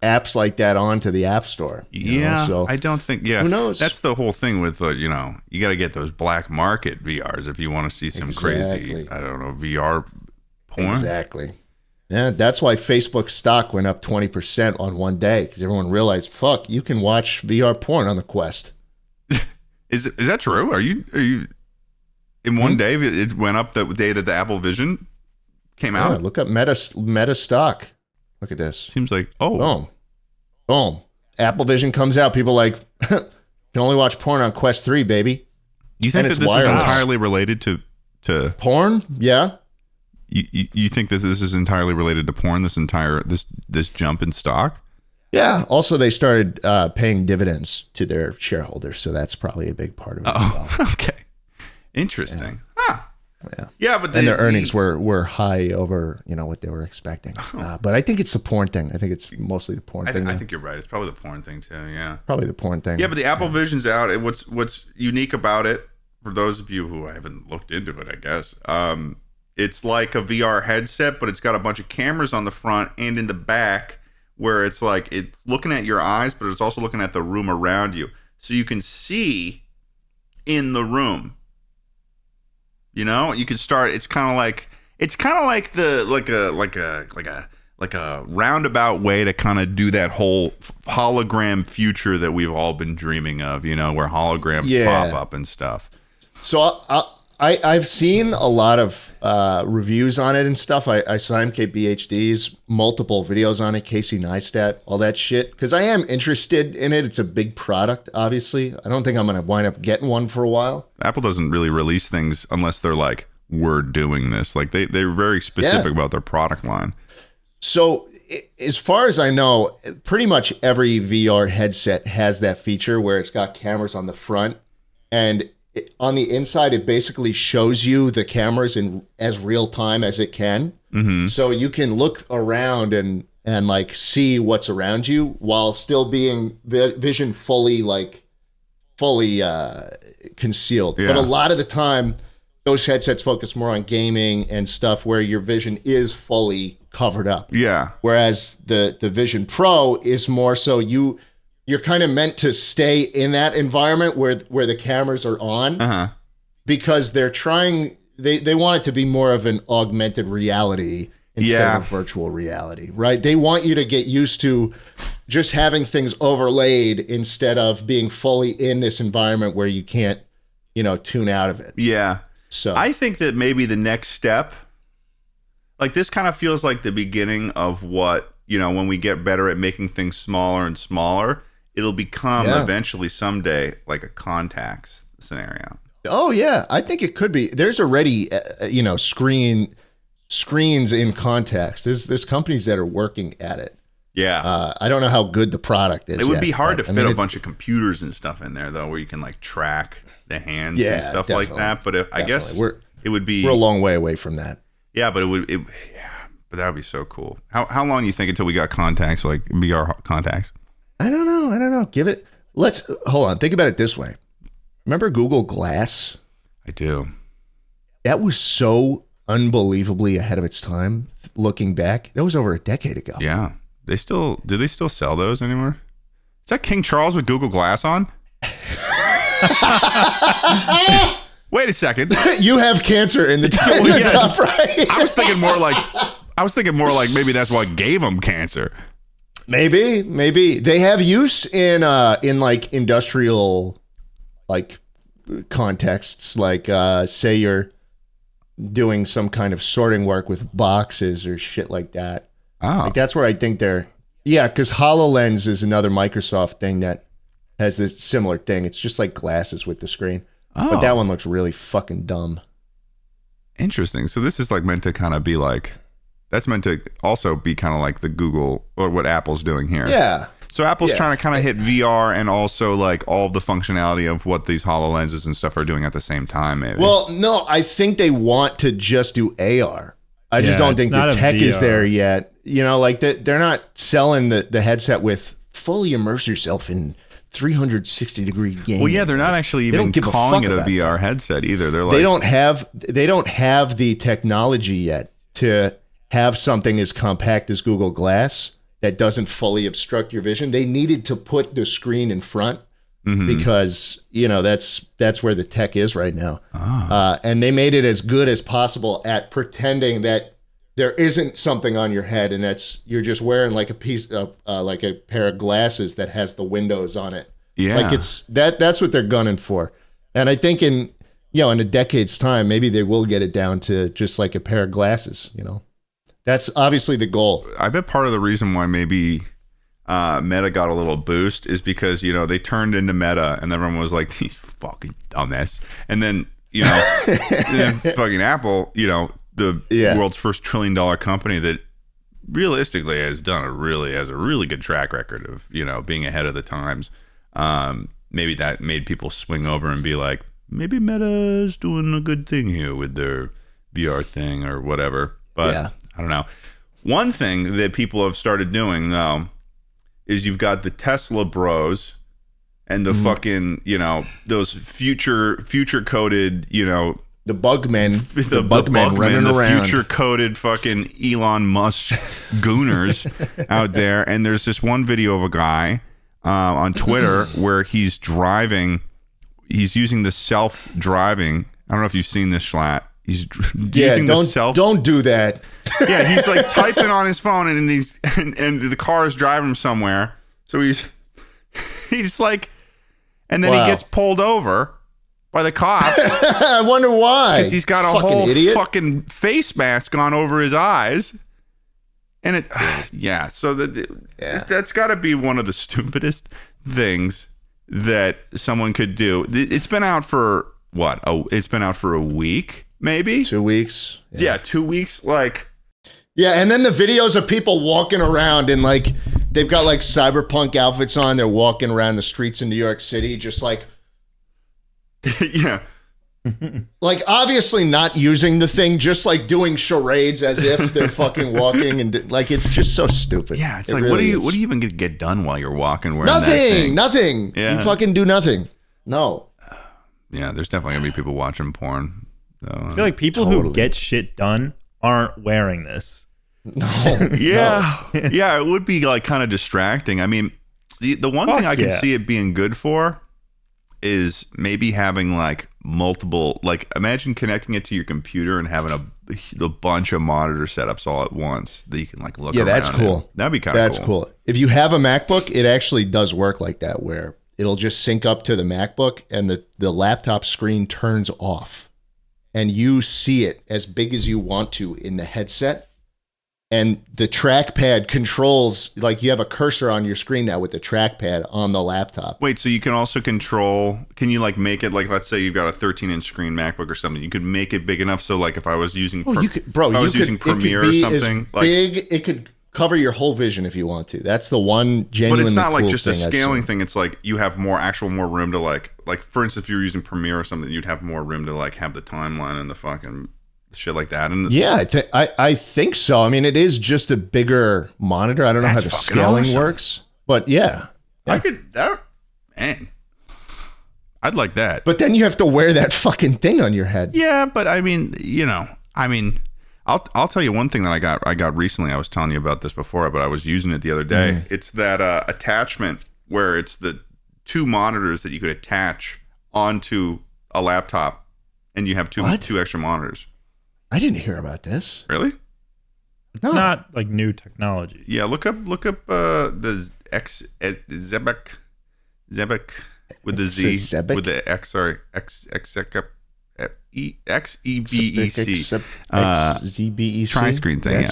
apps like that onto the App Store. So I don't think, who knows? That's the whole thing with, you got to get those black market VRs if you want to see some crazy, I don't know, VR porn. Exactly. Yeah, that's why Facebook stock went up 20% on one day because everyone realized, fuck, you can watch VR porn on the Quest. Is that true? Are you in one day it went up the day that the Apple Vision came out? Yeah, look up Meta stock. Look at this. Seems like boom. Apple Vision comes out. People like can only watch porn on Quest 3, baby. You think that this is entirely related to porn? Yeah. You think that this is entirely related to porn? This jump in stock? Yeah. Also, they started paying dividends to their shareholders, so that's probably a big part of it as well. Okay. Interesting. Yeah. Yeah. Yeah, but their earnings were high over what they were expecting. But I think it's the porn thing. I think it's mostly the porn thing. I think you're right. It's probably the porn thing too. Yeah. Probably the porn thing. Yeah, but the Apple Vision's out. And what's unique about it, for those of you who haven't looked into it, I guess. It's like a VR headset, but it's got a bunch of cameras on the front and in the back where it's like it's looking at your eyes, but it's also looking at the room around you. So you can see in the room. You can start, it's kind of like a roundabout way to kind of do that whole hologram future that we've all been dreaming of, where holograms pop up and stuff. So I've seen a lot of reviews on it and stuff. I saw MKBHD's multiple videos on it, Casey Neistat, all that shit. Because I am interested in it. It's a big product, obviously. I don't think I'm going to wind up getting one for a while. Apple doesn't really release things unless they're like, we're doing this. Like they're very specific about their product line. So as far as I know, pretty much every VR headset has that feature where it's got cameras on the front and on the inside, it basically shows you the cameras in as real time as it can. Mm-hmm. So you can look around and like see what's around you while still being vision fully concealed. Yeah. But a lot of the time, those headsets focus more on gaming and stuff where your vision is fully covered up. Yeah. Whereas the Vision Pro is more so you're kind of meant to stay in that environment where the cameras are on because they're trying, they want it to be more of an augmented reality instead of virtual reality, right? They want you to get used to just having things overlaid instead of being fully in this environment where you can't, tune out of it. Yeah. So I think that maybe the next step, like this kind of feels like the beginning of what, when we get better at making things smaller and smaller, it'll become eventually someday like a contacts scenario. Oh yeah, I think it could be. There's already screens in contacts. There's companies that are working at it. Yeah. I don't know how good the product is. It would be hard to fit a bunch of computers and stuff in there though, where you can like track the hands and stuff like that. But I guess it would be. We're a long way away from that. Yeah, but but that would be so cool. How long do you think until we got contacts, like VR contacts? I don't know. Hold on. Think about it this way. Remember Google Glass? I do. That was so unbelievably ahead of its time. Looking back, that was over a decade ago. Yeah. Do they still sell those anymore? Is that King Charles with Google Glass on? Wait a second. You have cancer in the top right. I was thinking more like maybe that's what gave him cancer. Maybe they have use in like industrial like contexts, like say you're doing some kind of sorting work with boxes or shit like that. Oh, like that's where I think they're because HoloLens is another Microsoft thing that has this similar thing. It's just like glasses with the screen, but that one looks really fucking dumb. Interesting. So this is like meant to kind of be like. That's meant to also be kind of like the Google or what Apple's doing here. Yeah. So Apple's trying to kind of hit VR and also like all the functionality of what these HoloLenses and stuff are doing at the same time, maybe. Well, no, I think they want to just do AR. I just don't think the tech is there yet. You know, like they're not selling the headset with fully immerse yourself in 360-degree game. Well, yeah, they're not actually even calling it a VR headset either. They're like they don't have the technology yet to have something as compact as Google Glass that doesn't fully obstruct your vision. They needed to put the screen in front because, you know, that's where the tech is right now. And they made it as good as possible at pretending that there isn't something on your head and you're just wearing like a piece of like a pair of glasses that has the windows on it. Yeah. Like that's what they're gunning for. And I think in a decade's time, maybe they will get it down to just like a pair of glasses, you know. That's obviously the goal. I bet part of the reason why maybe Meta got a little boost is because, you know, they turned into Meta and everyone was like, these fucking dumbass. And then, you know, fucking Apple, you know, the world's first $1 trillion company that realistically has a really good track record of, you know, being ahead of the times. Maybe that made people swing over and be like, maybe Meta's doing a good thing here with their VR thing or whatever. But I don't know. One thing that people have started doing, though, is you've got the Tesla bros and the fucking, you know, those future coded, you know, the bug men running around, the future coded fucking Elon Musk gooners out there. And there's this one video of a guy on Twitter where he's using the self-driving. I don't know if you've seen this, Schlatt. He's using don't do that. Yeah, he's like typing on his phone and the car is driving him somewhere. So he's like, and then he gets pulled over by the cops. I wonder why. Because he's got a whole fucking face mask on over his eyes. And so that's got to be one of the stupidest things that someone could do. It's been out for what? It's been out for a week. Maybe 2 weeks. Yeah, 2 weeks. Like, yeah, and then the videos of people walking around and like they've got like cyberpunk outfits on. They're walking around the streets in New York City, just like, yeah, like obviously not using the thing, just like doing charades as if they're fucking walking, and like it's just so stupid. Yeah, it's like really what do you even get done while you're walking? Wearing nothing. Yeah. You fucking do nothing. No. Yeah, there's definitely gonna be people watching porn. I feel like people who get shit done aren't wearing this. No. Yeah. Yeah, it would be like kind of distracting. I mean, the one thing I could see it being good for is maybe having like multiple, like imagine connecting it to your computer and having a bunch of monitor setups all at once that you can like look around. Yeah, that's cool. That'd be kind of cool. That's cool. If you have a MacBook, it actually does work like that where it'll just sync up to the MacBook and the laptop screen turns off. And you see it as big as you want to in the headset. And the trackpad controls, like you have a cursor on your screen now with the trackpad on the laptop. Wait, so you can also control, can you like make it, like let's say you've got a 13-inch screen MacBook or something, you could make it big enough so like if I was using, using Premiere or something. Big, it could cover your whole vision if you want to. That's the one genuinely But it's not cool like just a thing scaling thing. It's like you have more room to like for instance, if you're using Premiere or something, you'd have more room to like have the timeline and the fucking shit like that. And yeah, I think so. I mean, it is just a bigger monitor. I don't know how the scaling works, but yeah. I could man. I'd like that. But then you have to wear that fucking thing on your head. Yeah, but I mean, you know, I'll tell you one thing that I got recently. I was telling you about this before, but I was using it the other day. It's that attachment where it's the two monitors that you could attach onto a laptop, and you have two extra monitors. I didn't hear about this. Really? It's not like new technology. Yeah, look up the Xebec with the Z with the X. Sorry, XEBEC tri-screen thing.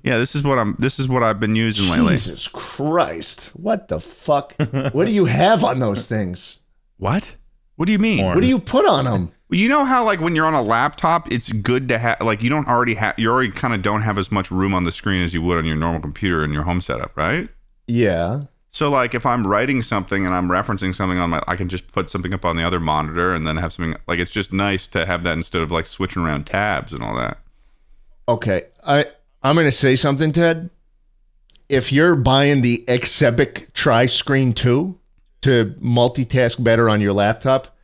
Yeah. This is what I've been using lately. Jesus Christ! What the fuck? What do you have on those things? What do you mean? What do you put on them? Well, you know how like when you're on a laptop, it's good to have like you already kind of don't have as much room on the screen as you would on your normal computer in your home setup, right? Yeah. So like if I'm writing something and I'm referencing something I can just put something up on the other monitor and then have something like it's just nice to have that instead of like switching around tabs and all that. Okay, I'm going to say something, Ted. If you're buying the Xebec Tri-Screen 2 to multitask better on your laptop,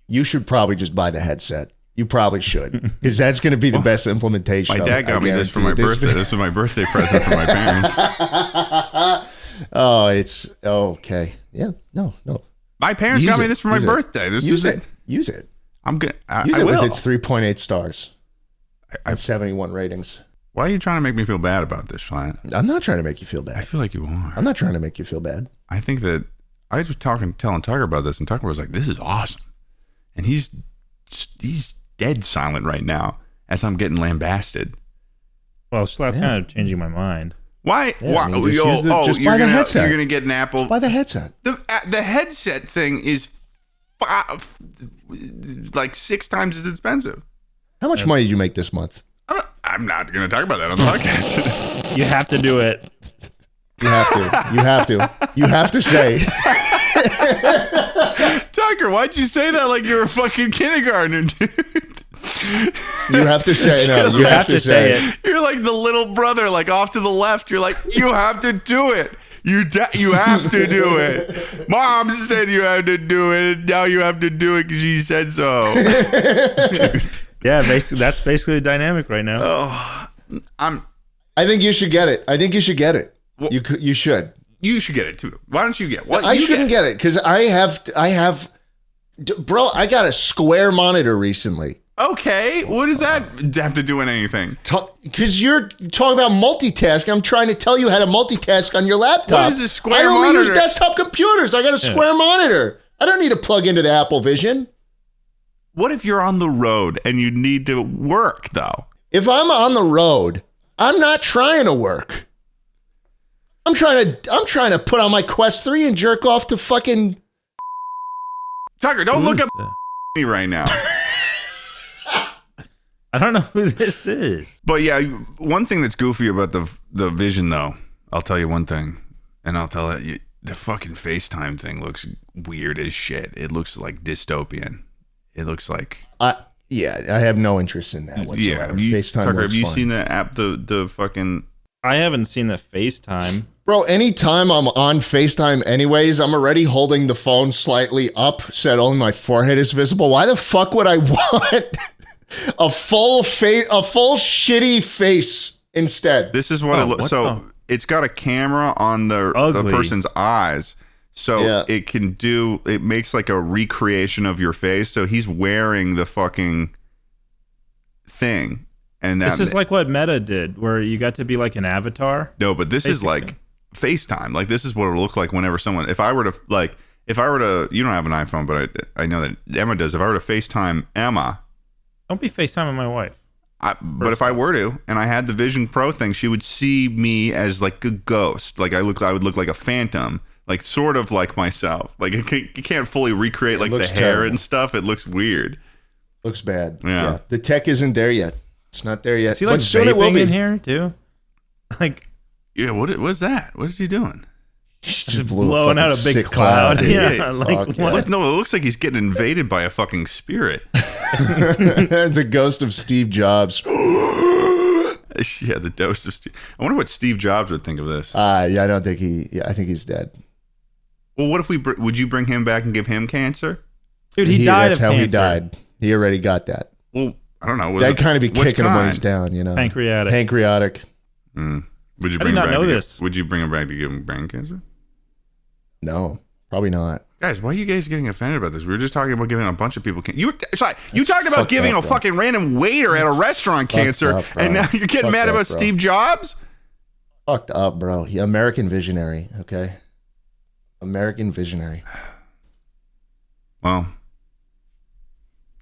you should probably just buy the headset. You probably should, because that's going to be the best implementation. My dad got me this for my birthday. This was my birthday present for my parents. Oh, it's okay. Yeah, no. My parents got me this for my birthday. Use it. I'm good. Use it with its 3.8 stars and 71 ratings. Why are you trying to make me feel bad about this, Schlatt? I'm not trying to make you feel bad. I feel like you are. I'm not trying to make you feel bad. I think that I was telling Tucker about this, and Tucker was like, "This is awesome," and he's dead silent right now as I'm getting lambasted. Well, Schlatt's kind of changing my mind. Why? Yeah, why? I mean, just buy the headset. You're gonna get an Apple. Just buy the headset. The headset thing is like 6 times as expensive. How much money did you make this month? I'm not going to talk about that on the podcast. You have to do it. You have to. You have to say. Tucker, why'd you say that like you were a fucking kindergartner, dude? You have to say no. You have to say it. You're like the little brother, like off to the left. You're like, you have to do it. You have to do it. Mom said you have to do it. And now you have to do it because she said so. Yeah, basically, that's basically the dynamic right now. Oh, I think you should get it. Well, you should. You should get it too. Why don't you get? What? I shouldn't get it because I have. Bro, I got a square monitor recently. Okay, what does that have to do with anything? Because you're talking about multitasking. I'm trying to tell you how to multitask on your laptop. What is a square monitor? I only use desktop computers. I got a square monitor. I don't need to plug into the Apple Vision. What if you're on the road and you need to work, though? If I'm on the road, I'm not trying to work. I'm trying to put on my Quest 3 and jerk off to fucking... Tucker, don't look up me right now. I don't know who this is. But yeah, one thing that's goofy about the Vision, though, I'll tell you one thing, and I'll tell you, the fucking FaceTime thing looks weird as shit. It looks like dystopian. It looks like... I have no interest in that whatsoever. Yeah, FaceTime Tucker, have you fine. seen the app, the fucking... I haven't seen the FaceTime. Bro, anytime I'm on FaceTime anyways, I'm already holding the phone slightly up so that only my forehead is visible. Why the fuck would I want a full shitty face instead? This is what it looks... So it's got a camera on the person's eyes. So it makes like a recreation of your face. So he's wearing the fucking thing. And this is like what Meta did, where you got to be like an avatar. No, but this is like FaceTime. Like this is what it would look like whenever someone, if I were to, you don't have an iPhone, but I know that Emma does. If I were to FaceTime Emma. Don't be FaceTiming my wife. But if I were to, and I had the Vision Pro thing, she would see me as like a ghost. Like I would look like a phantom. Like sort of like myself. Like you can't fully recreate like the hair terrible. And stuff. It looks weird. Looks bad. Yeah. The tech isn't there yet. It's not there yet. Is he like vaping in here too? Like, yeah. What is that? What is he doing? Just blowing out a big cloud. Yeah. Like what? No, it looks like he's getting invaded by a fucking spirit. The ghost of Steve Jobs. Yeah, the ghost of Steve. I wonder what Steve Jobs would think of this. I don't think I think he's dead. Well, what if would you bring him back and give him cancer? Dude, he died of cancer. That's how he died. He already got that. Well, I don't know. That'd kind of be kicking him when he's down, you know. Pancreatic. Would you I did not know this. Would you bring him back to give him brain cancer? No, Probably not. Guys, why are you guys getting offended about this? We were just talking about giving a bunch of people cancer. You talked about giving a fucking random waiter at a restaurant cancer, and now you're getting mad about Steve Jobs? Fucked up, bro. American visionary, okay? American visionary. Well,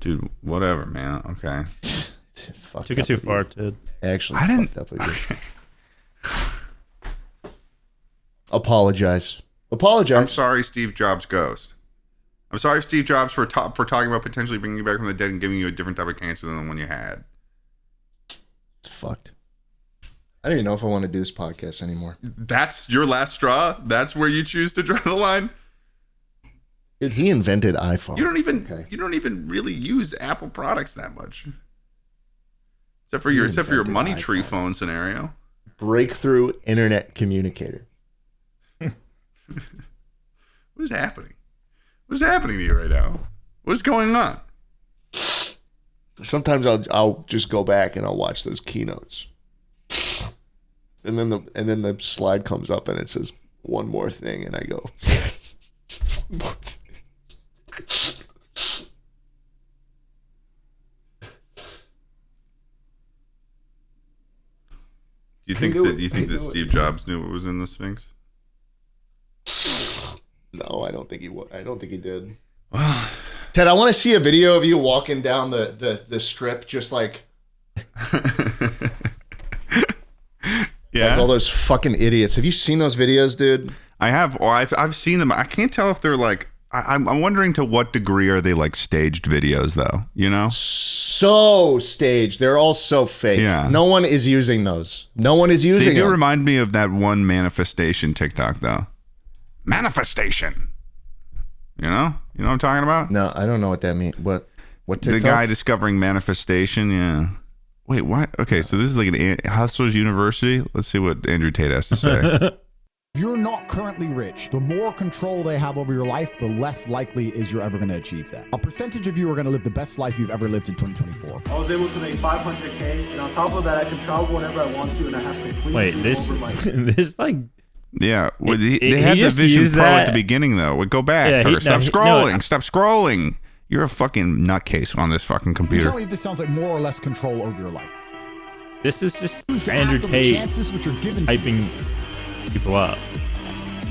dude, whatever, man. Okay. Took it too far, dude. Actually, I didn't. Fucked up with you. Apologize. I'm sorry, Steve Jobs ghost. I'm sorry, Steve Jobs, for talking about potentially bringing you back from the dead and giving you a different type of cancer than the one you had. It's fucked. I don't even know if I want to do this podcast anymore. That's your last straw? That's where you choose to draw the line? Dude, he invented iPhone. You don't even really use Apple products that much. Except for your money tree phone scenario. Breakthrough internet communicator. What is happening? What is happening to you right now? What's going on? Sometimes I'll just go back and I'll watch those keynotes. And then the slide comes up and it says one more thing and I go one more thing. Do you think that Steve Jobs knew what was in the Sphinx? No, I don't think he did. Ted, I want to see a video of you walking down the strip, just like, yeah, like all those fucking idiots. Have you seen those videos, dude? I have. Well, I've seen them. I can't tell if they're like. I'm wondering to what degree are they like staged videos, though? You know, so staged. They're all so fake. Yeah. No one is using those. No one is using them. They do remind me of that one manifestation TikTok, though. Manifestation. You know what I'm talking about? No, I don't know what that means. What TikTok? The guy discovering manifestation. Yeah. Wait, what? Okay, so this is like an Hustlers University. Let's see what Andrew Tate has to say. If you're not currently rich, the more control they have over your life, the less likely is you're ever going to achieve that. A percentage of you are going to live the best life you've ever lived in 2024. I was able to make $500K, and on top of that, I can travel whenever I want to, and I have complete Wait, control over my this like. Yeah, well, they had the Vision Pro at the beginning, though. Go back. Yeah, Stop scrolling. Stop scrolling. You're a fucking nutcase on this fucking computer. Tell me if this sounds like more or less control over your life. This is just Andrew Tate hyping people up.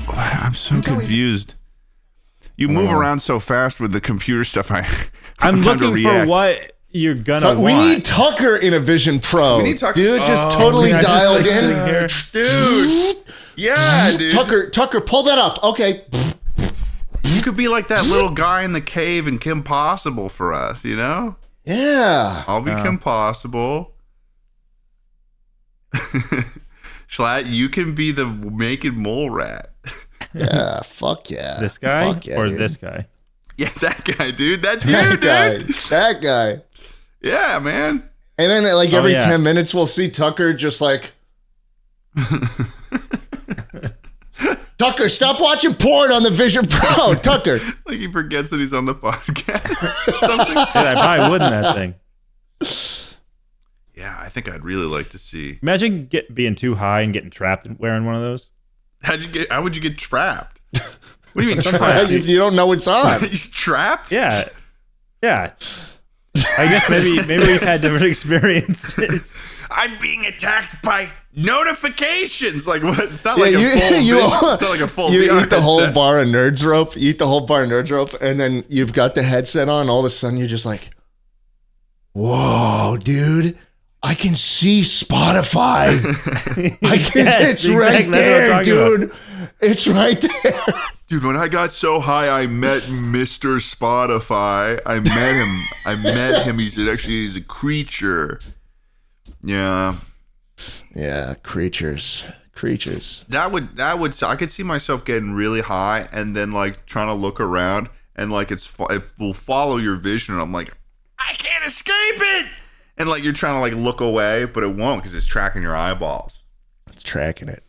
I'm so confused. You move around so fast with the computer stuff. I'm looking for what you're gonna want. We need Tucker in a Vision Pro. We need Tucker. Dude, just totally dialed in. Dude. Yeah, dude. Tucker, pull that up. Okay. You could be like that little guy in the cave in Kim Possible for us, you know? Yeah. I'll be Kim Possible. Schlatt, you can be the naked mole rat. Yeah, fuck yeah. This guy or dude. this guy? Yeah, that guy, dude. That's you, That dude. guy. That guy. Yeah, man. And then like every 10 minutes we'll see Tucker just like Tucker, stop watching porn on the Vision Pro. Tucker. Like he forgets that he's on the podcast or something. Yeah, I probably wouldn't that thing. Yeah, I think I'd really like to see. Imagine being too high and getting trapped and wearing one of those. How would you get trapped? What do you mean trapped? You don't know what's on. He's trapped? Yeah. Yeah. I guess maybe we've had different experiences. I'm being attacked by notifications. Like what? It's not like it's not like a full You VR eat the whole headset. bar of Nerds Rope. You eat the whole bar of Nerds Rope, and then you've got the headset on. All of a sudden, you're just like, "Whoa, dude! I can see Spotify. It's right there, dude. It's right there." Dude, when I got so high, I met Mr. Spotify. I met him. He's a creature. Yeah. Yeah, creatures. That would. I could see myself getting really high and then like trying to look around and like it will follow your vision. And I'm like, I can't escape it. And like you're trying to like look away, but it won't because it's tracking your eyeballs. It's tracking it.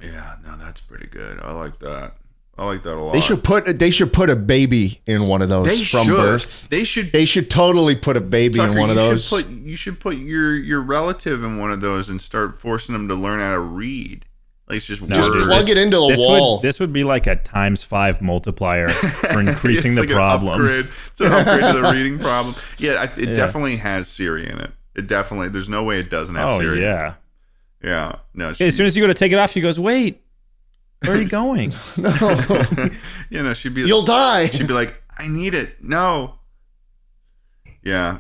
Yeah, no, that's pretty good. I like that. I like that a lot. They should put a baby in one of those from birth. They should totally put a baby in one of those. You should put your relative in one of those and start forcing them to learn how to read. Like it's just just plug it into the wall. This would be like a ×5 multiplier for increasing the like problem. It's an upgrade to the reading problem. Yeah, it definitely has Siri in it. It definitely. There's no way it doesn't have Siri. Oh yeah. Yeah. No. As soon as you go to take it off, she goes, "Wait, where are you going?" No. She'd be. You'll die. She'd be like, "I need it." No. Yeah.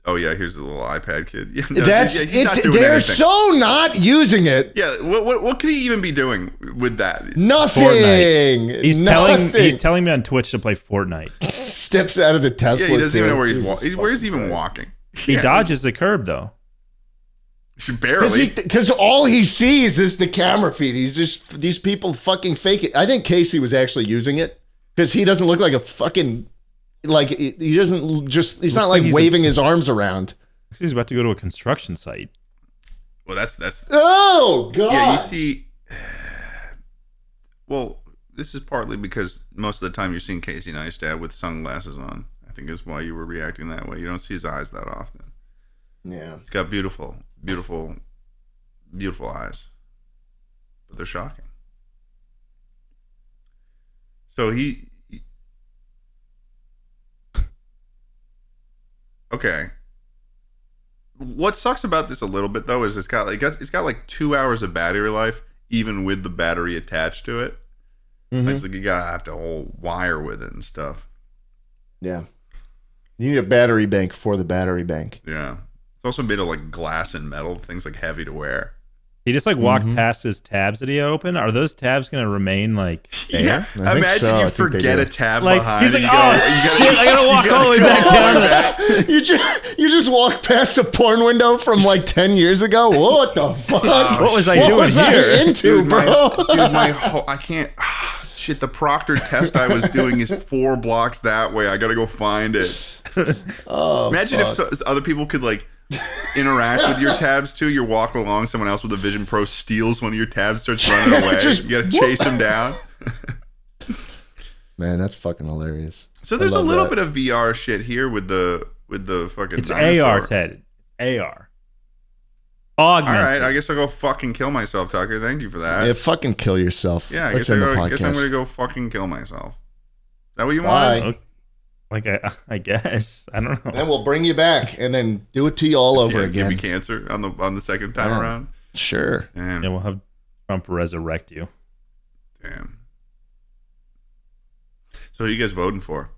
Oh yeah. Here's the little iPad kid. Yeah, no, That's he's not it. doing They're anything. so not using it. Yeah. What could he even be doing with that? Nothing. Fortnite. He's Nothing. telling me on Twitch to play Fortnite. Steps out of the Tesla. Yeah. He doesn't even know where he's Jesus walking. Where is he even Christ. walking? He dodges the curb though. Barely. Because all he sees is the camera feed. He's just these people fucking fake it. I think Casey was actually using it because he doesn't look like a fucking he doesn't just. He's not like waving his arms around. He's about to go to a construction site. Well, that's. Oh God. Yeah, you see. Well, this is partly because most of the time you're seeing Casey Neistat with sunglasses on. I think is why you were reacting that way. You don't see his eyes that often. Yeah. He's got beautiful eyes, but they're shocking. So he okay. What sucks about this a little bit though is it's got like 2 hours of battery life, even with the battery attached to it. Mm-hmm. It's like you gotta have to whole wire with it and stuff. Yeah. You need a battery bank for the battery bank. Yeah. It's also made of like glass and metal, things like heavy to wear. He just like walked past his tabs that he opened. Are those tabs going to remain like there? Yeah. I Imagine so. you forget a tab Like, behind. he's like, and I gotta walk all the way back down. You just walk past a porn window from like 10 years ago. What the fuck? What was I What doing was here? I into, bro? I can't. Shit, the proctored test I was doing is 4 blocks that way. I gotta go find it. Oh, Imagine fuck. if other people could like interact with your tabs too. You're walking along, someone else with a Vision Pro steals one of your tabs, starts running away. You gotta chase him down. Man, that's fucking hilarious. So there's a little bit of VR shit here with the fucking. It's dinosaur. AR, Ted. AR. Augmented. All right, I guess I'll go fucking kill myself, Tucker. Thank you for that. Yeah, fucking kill yourself. Yeah, I Let's guess, end the I guess I'm podcast. gonna go fucking kill myself. Is that what you Bye. want? Like I guess. I don't know. Then we'll bring you back and then do it to you all over Yeah, again. give me cancer on the second time Yeah. around. Sure. Damn. Yeah, we'll have Trump resurrect you. Damn. So who are you guys voting for?